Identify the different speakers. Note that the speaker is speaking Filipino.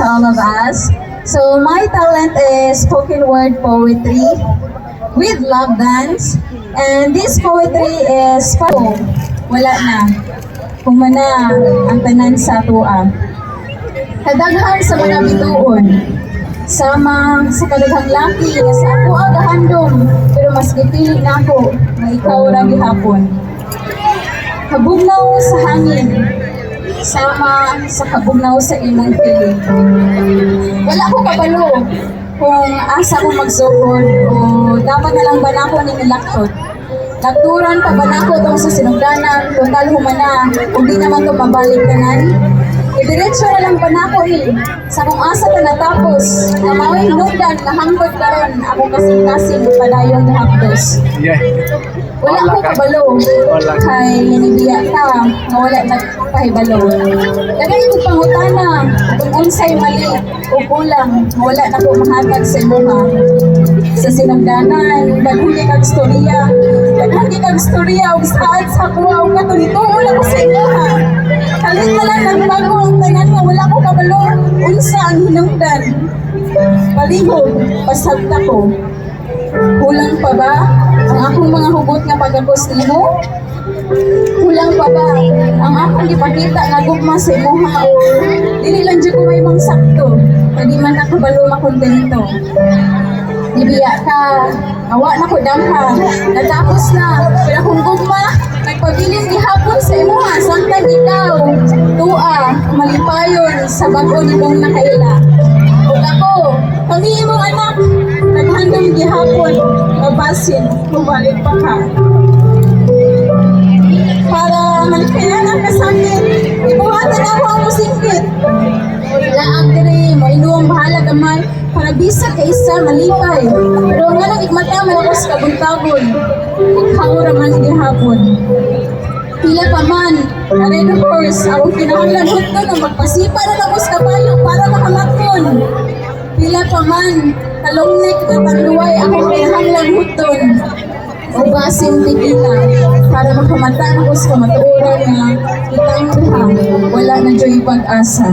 Speaker 1: to all of us. So my talent is spoken word poetry with love dance. And this poetry is wala na. Humana ang tanan sa tuwa. Kadaghan sa mga bituon. Sama sa kadaghang laki nga sa ako agahandom, pero mas gipili na ako na ikaw ra gihapon. Kabugnaw sa hangin, sama sa kabugnaw sa imong piling. Wala ko kabalo kung asa ko magsugod o dapat na lang ba na ako ning ilaktot. Nagturan pa ba na ako itong sa sinugdanan, total humana, kung di naman ito mabalik tanan. Idiretso na lang pa na ako sa kung asa pa natapos, na mao'y hinugdan na hanggot karon ako kasing-kasing padayong hapdos. Wala ko kabalo, kay hinibiya ka, na wala nagpahibalo. Dagay ko pangutana, kung unsay mali o kulang, wala na ko mahatag sa imuha. Sa sinugdanan, daghang kag istorya, o saan sa kuha, o katunituon ako sa imuha. Halit na lang nagbago ang tanan nga wala ko kabalo, unsa ang hinungdan. Palihog, pasagta ko. Kulang pa ba ang akong mga hugot nga pagapos nimo? Kulang pa ba ang akong ipakita nga gugma sa imuha o dili lang dyan ko may mga sakto kadi man nakabalo makontento. Nibiya ka, awa na ko damha, natapos na, pero kung gugma, nagpabilin gihapon sa imuha, samtang ikaw, tua, malipayon sa bago ni mong nakaila. Ug ako, kami imong anak, naghandom gihapon, mabasin, mabalik pa ka. Para malikayan ang kasakit, ibuhatan ako ang musingkit. Laag diri, mo inuwang bahala gamay, para bisa kay isa malipay. Pero nga nang igmata man ako sa kabuntabon, ikaw raman gihapon. Pila pa man, na red horse, akong kinahanglan hutno na magpasipa na ako sa kabayo para makamakon. Pila pa man, kalungnek na tagluway, akong kinahanglan hutnon. O basin tikita, para makamata na ako sa kamatuoran nga kitang duha, wala na dyan yung pag-asa.